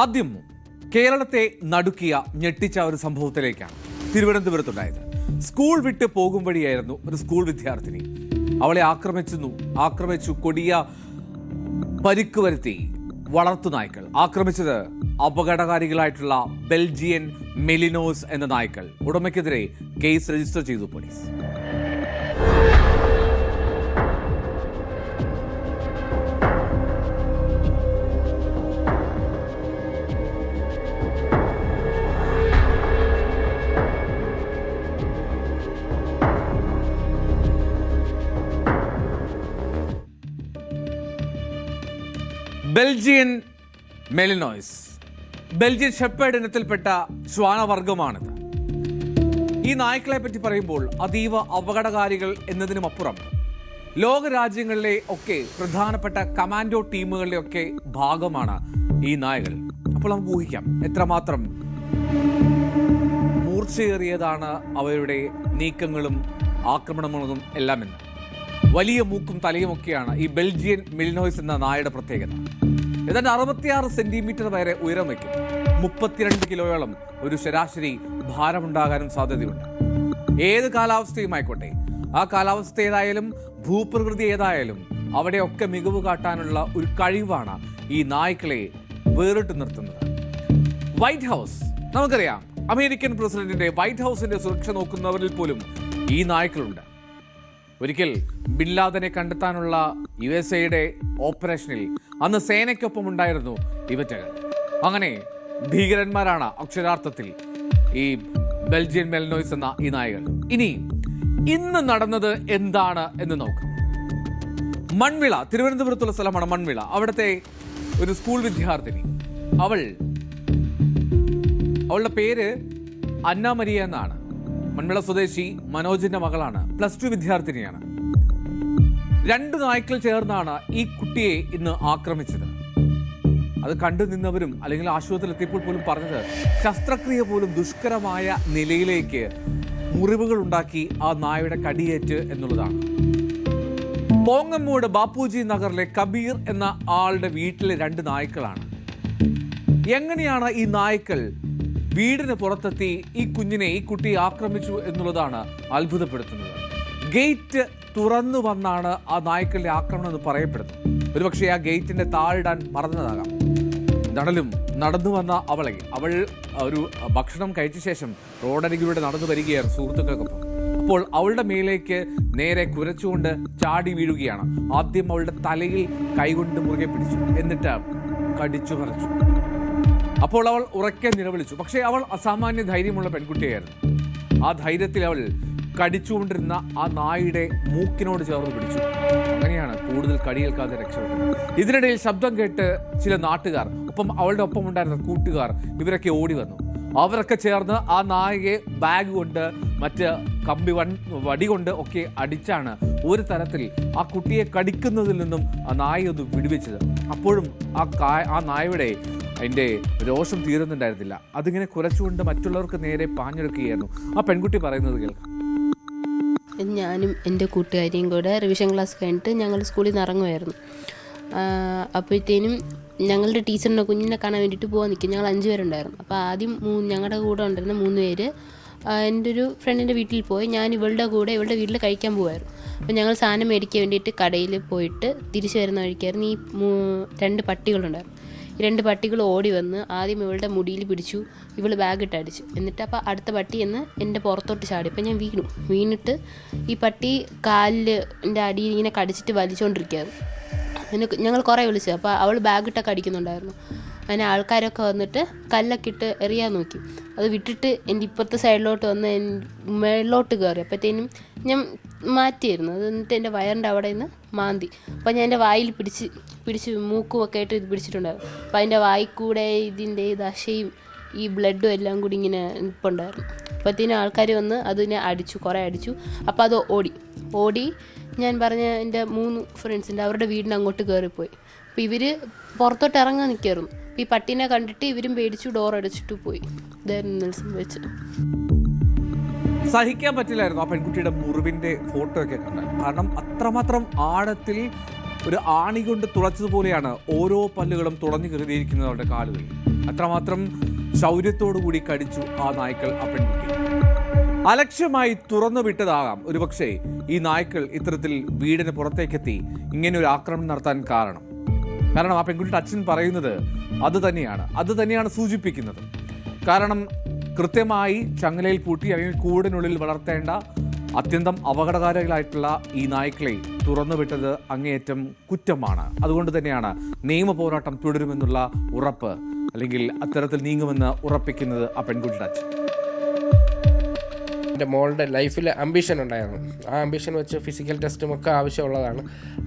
ആദ്യം കേരളത്തെ നടുക്കിയ ഞെട്ടിച്ച ഒരു സംഭവത്തിലേക്കാണ് തിരുവനന്തപുരത്തുണ്ടായത്. സ്കൂൾ വിട്ട് പോകും വഴിയായിരുന്നു ഒരു സ്കൂൾ വിദ്യാർത്ഥിനി. അവളെ ആക്രമിച്ചു കൊടിയ പരിക്ക് വരുത്തി വളർത്തുനായ്ക്കൾ. ആക്രമിച്ചത് അപകടകാരികളായിട്ടുള്ള ബെൽജിയൻ മെലിനോസ് എന്ന നായ്ക്കൾ. ഉടമയ്ക്കെതിരെ കേസ് രജിസ്റ്റർ ചെയ്തു പോലീസ്. ബെൽജിയൻ മെലിനോയ്സ് ബെൽജിയൻ ഷെപ്പേർഡ് ഇനത്തിൽപ്പെട്ട ശ്വാനവർഗമാണിത്. ഈ നായ്ക്കളെ പറ്റി പറയുമ്പോൾ അതീവ അപകടകാരികൾ എന്നതിനുമപ്പുറം ലോകരാജ്യങ്ങളിലെ ഒക്കെ പ്രധാനപ്പെട്ട കമാൻഡോ ടീമുകളുടെ ഒക്കെ ഭാഗമാണ് ഈ നായകൾ. അപ്പോൾ നമുക്ക് ഊഹിക്കാം എത്രമാത്രം മൂർച്ചയേറിയതാണ് അവയുടെ നീക്കങ്ങളും ആക്രമണങ്ങളും എല്ലാമെന്ന്. വലിയ മൂക്കും തലയുമൊക്കെയാണ് ഈ ബെൽജിയൻ മെലിനോയ്സ് എന്ന നായയുടെ പ്രത്യേകത. ഏതാണ്ട് 66 സെന്റിമീറ്റർ വരെ ഉയരം വയ്ക്കും. 32 കിലോയോളം ഒരു ശരാശരി ഭാരമുണ്ടാകാനും സാധ്യതയുണ്ട്. ഏത് കാലാവസ്ഥയുമായിക്കോട്ടെ, ആ കാലാവസ്ഥ ഏതായാലും ഭൂപ്രകൃതി ഏതായാലും അവിടെയൊക്കെ മികവ് കാട്ടാനുള്ള ഒരു കഴിവാണ് ഈ നായ്ക്കളെ വേറിട്ട് നിർത്തുന്നത്. വൈറ്റ് ഹൗസ് നമുക്കറിയാം, അമേരിക്കൻ പ്രസിഡന്റിന്റെ വൈറ്റ് ഹൗസിന്റെ സുരക്ഷ നോക്കുന്നവരിൽ പോലും ഈ നായ്ക്കളുണ്ട്. ഒരിക്കൽ ബിൻ ലാദനെ കണ്ടെത്താനുള്ള USA ഓപ്പറേഷനിൽ അന്ന് സേനയ്ക്കൊപ്പം ഉണ്ടായിരുന്നു ഇവറ്റകൾ. അങ്ങനെ ഭീകരന്മാരാണ് അക്ഷരാർത്ഥത്തിൽ ഈ ബെൽജിയൻ മെലിനോയ്സ് എന്ന ഈ നായകൾ. ഇന്ന് നടന്നത് എന്താണ് എന്ന് നോക്കാം. മൺവിള, തിരുവനന്തപുരത്തുള്ള സ്ഥലമാണ് മൺവിള. അവിടുത്തെ ഒരു സ്കൂൾ വിദ്യാർത്ഥിനി, അവളുടെ പേര് അന്ന മരിയ എന്നാണ്. മൺവിള സ്വദേശി മനോജിന്റെ മകളാണ്. +2 വിദ്യാർത്ഥിനിയാണ്. 2 നായ്ക്കൾ ചേർന്നാണ് ഈ കുട്ടിയെ ഇന്ന് ആക്രമിച്ചത്. അത് കണ്ടു നിന്നവരും അല്ലെങ്കിൽ ആശുപത്രിയിൽ എത്തിയപ്പോൾ പോലും പറഞ്ഞത് ശസ്ത്രക്രിയ പോലും ദുഷ്കരമായ നിലയിലേക്ക് മുറിവുകൾ ഉണ്ടാക്കി ആ നായയുടെ കടിയേറ്റ് എന്നുള്ളതാണ്. പോങ്ങമ്മൂട് ബാപ്പുജി നഗറിലെ കബീർ എന്ന ആളുടെ വീട്ടിലെ 2 നായ്ക്കളാണ്. എങ്ങനെയാണ് ഈ നായ്ക്കൾ വീടിന് പുറത്തെത്തി ഈ കുട്ടിയെ ആക്രമിച്ചു എന്നുള്ളതാണ് അത്ഭുതപ്പെടുത്തുന്നത്. ഗേറ്റ് തുറന്നു വന്നാണ് ആ നായ്ക്കളുടെ ആക്രമണം എന്ന് പറയപ്പെടുന്നു. ഒരുപക്ഷെ ആ ഗേറ്റിന്റെ താഴിടാൻ മറന്നതാകാം. നടലും നടന്നു വന്ന അവൾ ഒരു ഭക്ഷണം കഴിച്ച ശേഷം റോഡരികിലൂടെ നടന്നു വരികയായിരുന്നു സുഹൃത്തുക്കൾക്കൊപ്പം. അപ്പോൾ അവളുടെ മേലേക്ക് നേരെ കുരച്ചുകൊണ്ട് ചാടി വീഴുകയാണ്. ആദ്യം അവളുടെ തലയിൽ കൈകൊണ്ട് മുറുകെ പിടിച്ചു, എന്നിട്ട് കടിച്ചു പറിച്ചു. അപ്പോൾ അവൾ ഉറക്കെ നിലവിളിച്ചു. പക്ഷേ അവൾ അസാമാന്യ ധൈര്യമുള്ള പെൺകുട്ടിയായിരുന്നു. ആ ധൈര്യത്തിൽ അവൾ കടിച്ചുകൊണ്ടിരുന്ന ആ നായയുടെ മൂക്കിനോട് ചേർന്ന് പിടിച്ചു. അങ്ങനെയാണ് കൂടുതൽ കടിയേൽക്കാതെ രക്ഷപ്പെട്ടത്. ഇതിനിടയിൽ ശബ്ദം കേട്ട് ചില നാട്ടുകാർ, ഒപ്പം അവളുടെ ഒപ്പം ഉണ്ടായിരുന്ന കൂട്ടുകാർ, ഇവരൊക്കെ ഓടി വന്നു. അവരൊക്കെ ചേർന്ന് ആ നായയെ ബാഗ് കൊണ്ട് മറ്റ് വടി കൊണ്ട് ഒക്കെ അടിച്ചാണ് ഒരു തരത്തിൽ ആ കുട്ടിയെ കടിക്കുന്നതിൽ നിന്നും ആ നായ ഒന്ന് വിടുവിച്ചത്. അപ്പോഴും ആ നായയുടെ അതിൻ്റെ രോഷം തീരുന്നുണ്ടായിരുന്നില്ല. അതിങ്ങനെ കുറച്ചുകൊണ്ട് മറ്റുള്ളവർക്ക് നേരെ പാഞ്ഞെടുക്കുകയായിരുന്നു. ആ പെൺകുട്ടി പറയുന്നത് കേൾക്കാം. ഞാനും എൻ്റെ കൂട്ടുകാരിയും കൂടെ റിവിഷൻ ക്ലാസ് കഴിഞ്ഞിട്ട് ഞങ്ങൾ സ്കൂളിൽ നിന്ന് ഇറങ്ങുമായിരുന്നു. അപ്പോഴത്തേനും ഞങ്ങളുടെ ടീച്ചറിൻ്റെ കുഞ്ഞിനെ കാണാൻ വേണ്ടിയിട്ട് പോകാൻ നിൽക്കും. ഞങ്ങൾ 5 പേരുണ്ടായിരുന്നു. അപ്പോൾ ആദ്യം ഞങ്ങളുടെ കൂടെ ഉണ്ടായിരുന്ന 3 പേര് എൻ്റെ ഒരു ഫ്രണ്ടിൻ്റെ വീട്ടിൽ പോയി. ഞാൻ ഇവളുടെ കൂടെ വീട്ടിൽ കഴിക്കാൻ പോകുമായിരുന്നു. അപ്പോൾ ഞങ്ങൾ സാധനം മേടിക്കാൻ വേണ്ടിയിട്ട് കടയിൽ പോയിട്ട് തിരിച്ചു വരുന്ന വഴിക്കായിരുന്നു ഈ 2 പട്ടികളുണ്ടായിരുന്നു. ഈ 2 പട്ടികൾ ഓടി വന്ന് ആദ്യം ഇവളുടെ മുടിയിൽ പിടിച്ചു. ഇവൾ ബാഗിട്ട് അടിച്ചു. എന്നിട്ട് അപ്പോൾ അടുത്ത പട്ടി എന്ന് എൻ്റെ പുറത്തോട്ട് ചാടി. അപ്പോൾ ഞാൻ വീണിട്ട് ഈ പട്ടി കാലിൻ്റെ അടിയിൽ ഇങ്ങനെ കടിച്ചിട്ട് വലിച്ചുകൊണ്ടിരിക്കുകയായിരുന്നു. അതിന് ഞങ്ങൾ കുറേ വിളിച്ചു. അപ്പോൾ അവൾ ബാഗിട്ടൊക്കെ അടിക്കുന്നുണ്ടായിരുന്നു. അതിന് ആൾക്കാരൊക്കെ വന്നിട്ട് കല്ലൊക്കെ ഇട്ട് എറിയാൻ നോക്കി. അത് വിട്ടിട്ട് എൻ്റെ ഇപ്പുറത്തെ സൈഡിലോട്ട് വന്ന് മേളിലോട്ട് കയറി. അപ്പോഴത്തേനും ഞാൻ മാറ്റിയായിരുന്നു. അത് എന്നിട്ട് എൻ്റെ വയറിൻ്റെ അവിടെ നിന്ന് മാന്തി. അപ്പോൾ ഞാൻ എൻ്റെ വായിൽ പിടിച്ച് മൂക്കുമൊക്കെ ആയിട്ട് ഇത് പിടിച്ചിട്ടുണ്ടായിരുന്നു. അപ്പോൾ അതിൻ്റെ വായിൽ കൂടെ ഇതിൻ്റെ ദശയും ഈ ബ്ലഡും എല്ലാം കൂടി ഇങ്ങനെ നിൽപ്പുണ്ടായിരുന്നു. അപ്പോഴത്തേനും ആൾക്കാർ വന്ന് അതിനെ കുറേ അടിച്ചു. അപ്പോൾ അത് ഓടി ഞാൻ പറഞ്ഞ എൻ്റെ 3 ഫ്രണ്ട്സിൻ്റെ അവരുടെ വീടിന് അങ്ങോട്ട് കയറിപ്പോയി. അപ്പോൾ ഇവർ പുറത്തോട്ട് ഇറങ്ങാൻ നിൽക്കായിരുന്നു. അപ്പോൾ ഈ പട്ടീനെ കണ്ടിട്ട് ഇവരും പേടിച്ചു ഡോർ അടച്ചിട്ട് പോയി. ഇതായിരുന്നു സംഭവിച്ചത്. സഹിക്കാൻ പറ്റില്ലായിരുന്നു ആ പെൺകുട്ടിയുടെ മുറിവിന്റെ ഫോട്ടോ ഒക്കെ കണ്ടാൽ. കാരണം അത്രമാത്രം ആഴത്തിൽ ഒരു ആണി കൊണ്ട് തുളച്ചതുപോലെയാണ് ഓരോ പല്ലുകളും തുളഞ്ഞു കയറിയിരിക്കുന്നത് അവരുടെ കാലുകളിൽ. അത്രമാത്രം ശൗര്യത്തോടുകൂടി കടിച്ചു ആ നായ്ക്കൾ ആ പെൺകുട്ടി. അലക്ഷ്യമായി തുറന്നു വിട്ടതാകാം ഒരുപക്ഷെ ഈ നായ്ക്കൾ ഇത്തരത്തിൽ വീടിന് പുറത്തേക്കെത്തി ഇങ്ങനെ ഒരു ആക്രമണം നടത്താൻ കാരണം ആ പെൺകുട്ടിയുടെ അച്ഛൻ പറയുന്നത് അത് തന്നെയാണ് സൂചിപ്പിക്കുന്നത്. കാരണം കൃത്യമായി ചങ്ങലയിൽ പൂട്ടി അല്ലെങ്കിൽ കൂടിനുള്ളിൽ വളർത്തേണ്ട അത്യന്തം അപകടകാരികളായിട്ടുള്ള ഈ നായ്ക്കളെ തുറന്നുവിട്ടത് അങ്ങേയറ്റം കുറ്റമാണ്. അതുകൊണ്ട് തന്നെയാണ് നിയമ പോരാട്ടം തുടരുമെന്നുള്ള ഉറപ്പ് അല്ലെങ്കിൽ അത്തരത്തിൽ നീങ്ങുമെന്ന് ഉറപ്പിക്കുന്നത് ആ പെൺകുട്ടിയുടെ അച്ഛൻ. എൻ്റെ മോളുടെ ലൈഫിൽ അംബിഷൻ ഉണ്ടായിരുന്നു. ആ അംബിഷൻ വെച്ച് ഫിസിക്കൽ ടെസ്റ്റും ഒക്കെ ആവശ്യമുള്ളതാണ്.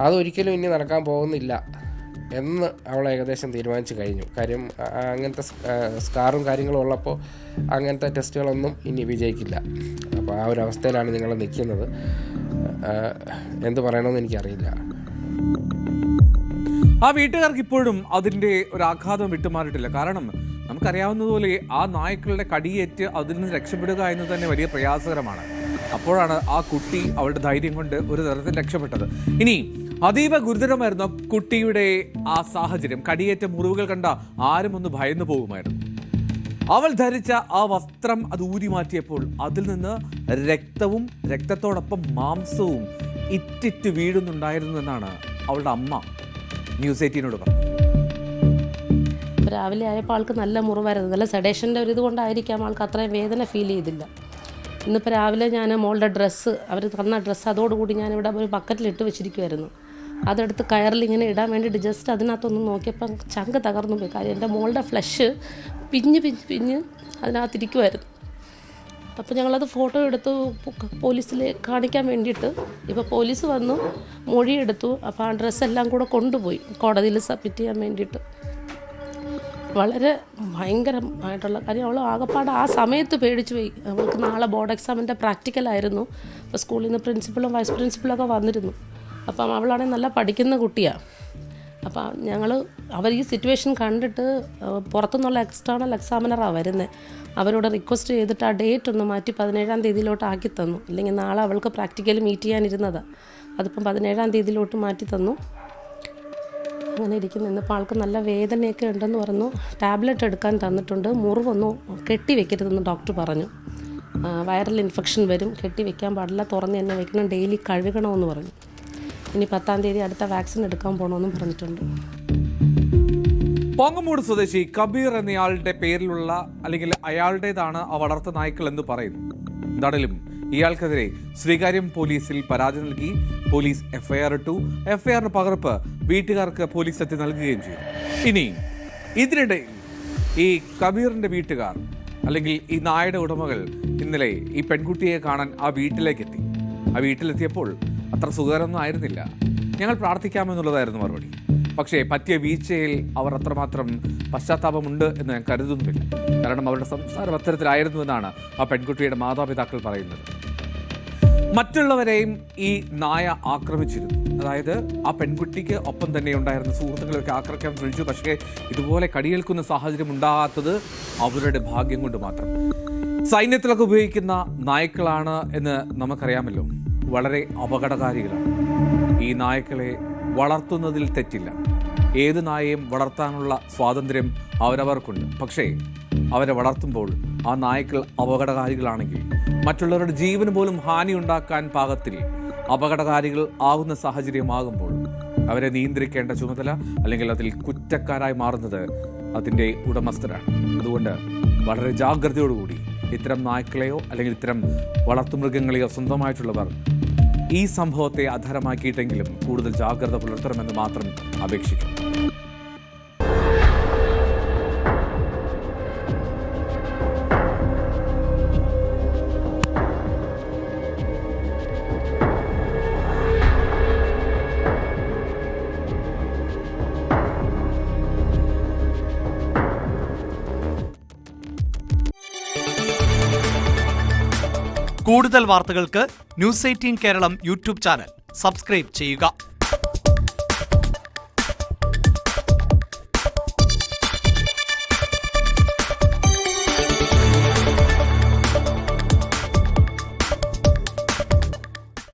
അതൊരിക്കലും ഇനി നടക്കാൻ പോകുന്നില്ല എന്ന് അവൾ ഏകദേശം തീരുമാനിച്ചു കഴിഞ്ഞു. കാര്യം അങ്ങനത്തെ സ്കാറും കാര്യങ്ങളും ഉള്ളപ്പോൾ അങ്ങനത്തെ ടെസ്റ്റുകളൊന്നും ഇനി വിജയിക്കില്ല. അപ്പോൾ ആ ഒരു അവസ്ഥയിലാണ് ഞങ്ങൾ നിൽക്കുന്നത്. എന്ത് പറയണമെന്ന് എനിക്കറിയില്ല. ആ വീട്ടുകാർക്ക് ഇപ്പോഴും അതിൻ്റെ ഒരു ആഘാതം വിട്ടുമാറിയിട്ടില്ല. കാരണം നമുക്കറിയാവുന്നതുപോലെ ആ നായ്ക്കളുടെ കടിയേറ്റ് അതിൽ നിന്ന് രക്ഷപ്പെടുക എന്ന് തന്നെ വലിയ പ്രയാസകരമാണ്. അപ്പോഴാണ് ആ കുട്ടി അവളുടെ ധൈര്യം കൊണ്ട് ഒരു തരത്തിൽ രക്ഷപ്പെട്ടത്. ഇനി അതീവ ഗുരുതരമായിരുന്നു കുട്ടിയുടെ ആ സാഹചര്യം. കടിയേറ്റ മുറിവുകൾ കണ്ട ആരും ഒന്ന് ഭയന്നു പോകുമായിരുന്നു. അവൾ ധരിച്ച ആ വസ്ത്രം അത് ഊരി മാറ്റിയപ്പോൾ അതിൽ നിന്ന് രക്തവും രക്തത്തോടൊപ്പം മാംസവും ഇറ്റിറ്റ് വീഴുന്നുണ്ടായിരുന്നു എന്നാണ് അവളുടെ അമ്മ ന്യൂസ് 18 പറഞ്ഞു. രാവിലെ ആയപ്പോൾ ആൾക്ക് നല്ല മുറിവായിരുന്നു. നല്ല സെഡേഷൻ്റെ ഒരു ഇതുകൊണ്ടായിരിക്കാം ആൾക്ക് അത്രയും വേദന ഫീൽ ചെയ്തില്ല. ഇന്നിപ്പോൾ രാവിലെ ഞാൻ മോളുടെ ഡ്രസ്സ്, അവർ തന്ന ഡ്രസ്സ് അതോടുകൂടി ഞാനിവിടെ ഒരു ബക്കറ്റിലിട്ട് വെച്ചിരിക്കുമായിരുന്നു. അതെടുത്ത് കയറിൽ ഇങ്ങനെ ഇടാൻ വേണ്ടിയിട്ട് ജസ്റ്റ് അതിനകത്തൊന്ന് നോക്കിയപ്പം ചങ്ക് തകർന്നു പോയി. കാര്യം എൻ്റെ മോളുടെ ഫ്ലഷ് പിഞ്ഞ് അതിനകത്തിരിക്കുമായിരുന്നു. അപ്പോൾ ഞങ്ങളത് ഫോട്ടോ എടുത്തു പോലീസിൽ കാണിക്കാൻ വേണ്ടിയിട്ട്. ഇപ്പോൾ പോലീസ് വന്നു, മൊഴിയെടുത്തു. അപ്പോൾ ആ ഡ്രസ്സെല്ലാം കൂടെ കൊണ്ടുപോയി കോടതിയിൽ സബ്മിറ്റ് ചെയ്യാൻ വേണ്ടിയിട്ട്. വളരെ ഭയങ്കരമായിട്ടുള്ള കാര്യം. അവൾ ആകെപ്പാട് ആ സമയത്ത് പേടിച്ചു പോയി. അവൾക്ക് നാളെ ബോർഡ് എക്സാമിൻ്റെ പ്രാക്ടിക്കലായിരുന്നു. അപ്പോൾ സ്കൂളിൽ നിന്ന് പ്രിൻസിപ്പളും വൈസ് പ്രിൻസിപ്പളൊക്കെ വന്നിരുന്നു. അപ്പം അവളാണെങ്കിൽ നല്ല പഠിക്കുന്ന കുട്ടിയാണ്. അപ്പം അവർ ഈ സിറ്റുവേഷൻ കണ്ടിട്ട് പുറത്തുനിന്നുള്ള എക്സ്റ്റേണൽ എക്സാമിനറാണ് വരുന്നത്. അവരോട് റിക്വസ്റ്റ് ചെയ്തിട്ട് ആ ഡേറ്റ് ഒന്ന് മാറ്റി 17-ാം തീയതിയിലോട്ട് ആക്കി തന്നു. അല്ലെങ്കിൽ നാളെ അവൾക്ക് പ്രാക്ടിക്കൽ മീറ്റ് ചെയ്യാനിരുന്നതാണ്. അതിപ്പം 17-ാം തീയതിയിലോട്ട് മാറ്റി തന്നു. അങ്ങനെ ഇരിക്കുന്നു. ഇന്നിപ്പോൾ ആൾക്ക് നല്ല വേദനയൊക്കെ ഉണ്ടെന്ന് പറഞ്ഞു. ടാബ്ലറ്റ് എടുക്കാൻ തന്നിട്ടുണ്ട്. മുറിവൊന്നും കെട്ടി വെക്കരുതെന്ന് ഡോക്ടർ പറഞ്ഞു. വൈറൽ ഇൻഫെക്ഷൻ വരും, കെട്ടി വെക്കാൻ പാടില്ല, തുറന്ന് തന്നെ വെക്കണം, ഡെയിലി കഴുകണമെന്ന് പറഞ്ഞു. ഇനി 10-ാം തീയതി അടുത്ത വാക്സിൻ എടുക്കാൻ പോകണമെന്നും പറഞ്ഞിട്ടുണ്ട്. പോങ്ങമൂട് സ്വദേശി കബീർ എന്നയാളുടെ പേരിലുള്ള അല്ലെങ്കിൽ അയാളുടേതാണ് ആ വളർത്ത നായ്ക്കൾ എന്ന് പറയുന്നു. എന്താണെങ്കിലും ഇയാൾക്കെതിരെ ശ്രീകാര്യം പോലീസിൽ പരാതി നൽകി. പോലീസ് എഫ്ഐആർ ഇട്ടു. എഫ്ഐആറിന് പകർപ്പ് വീട്ടുകാർക്ക് പോലീസ് എത്തി നൽകുകയും ചെയ്തു. ഇനി ഇതിനിടയിൽ ഈ കബീറിന്റെ വീട്ടുകാർ അല്ലെങ്കിൽ ഈ നായയുടെ ഉടമകൾ ഇന്നലെ ഈ പെൺകുട്ടിയെ കാണാൻ ആ വീട്ടിലേക്കെത്തി. ആ വീട്ടിലെത്തിയപ്പോൾ അത്ര സുഖകരമൊന്നും ആയിരുന്നില്ല. ഞങ്ങൾ പ്രാർത്ഥിക്കാമെന്നുള്ളതായിരുന്നു മറുപടി. പക്ഷേ പറ്റിയ വീഴ്ചയിൽ അവർ അത്രമാത്രം പശ്ചാത്താപമുണ്ട് എന്ന് ഞാൻ കരുതുന്നുമില്ല. കാരണം അവരുടെ സംസാരം അത്തരത്തിലായിരുന്നു എന്നാണ് ആ പെൺകുട്ടിയുടെ മാതാപിതാക്കൾ പറയുന്നത്. മറ്റുള്ളവരെയും ഈ നായ ആക്രമിച്ചിരുന്നു. അതായത് ആ പെൺകുട്ടിക്ക് ഒപ്പം തന്നെ ഉണ്ടായിരുന്ന സുഹൃത്തുക്കളൊക്കെ ആക്രമിക്കാൻ ശ്രമിച്ചു. പക്ഷേ ഇതുപോലെ കടിയേൽക്കുന്ന സാഹചര്യം ഉണ്ടാകാത്തത് അവരുടെ ഭാഗ്യം കൊണ്ട് മാത്രം. സൈന്യത്തിലൊക്കെ ഉപയോഗിക്കുന്ന നായ്ക്കളാണ് എന്ന് നമുക്കറിയാമല്ലോ. വളരെ അപകടകാരികളാണ്. ഈ നായ്ക്കളെ വളർത്തുന്നതിൽ തെറ്റില്ല. ഏത് നായയും വളർത്താനുള്ള സ്വാതന്ത്ര്യം അവരവർക്കുണ്ട്. പക്ഷേ അവരെ വളർത്തുമ്പോൾ ആ നായ്ക്കൾ അപകടകാരികളാണെങ്കിൽ, മറ്റുള്ളവരുടെ ജീവന് പോലും ഹാനി ഉണ്ടാക്കാൻ പാകത്തിൽ അപകടകാരികൾ ആകുന്ന സാഹചര്യമാകുമ്പോൾ അവരെ നിയന്ത്രിക്കേണ്ട ചുമതല അല്ലെങ്കിൽ അതിൽ കുറ്റക്കാരായി മാറുന്നത് അതിൻ്റെ ഉടമസ്ഥരാണ്. അതുകൊണ്ട് വളരെ ജാഗ്രതയോടുകൂടി ഇത്തരം നായ്ക്കളെയോ അല്ലെങ്കിൽ ഇത്തരം വളർത്തുമൃഗങ്ങളെയോ സ്വന്തമായിട്ടുള്ളവർ ഈ സംഭവത്തെ ആധാരമാക്കിയിട്ടെങ്കിലും കൂടുതൽ ജാഗ്രത പുലർത്തണമെന്ന് മാത്രം അപേക്ഷിക്കും. കൂടുതൽ വാർത്തകൾക്ക് news 18 Keralam YouTube channel subscribe ചെയ്യുക.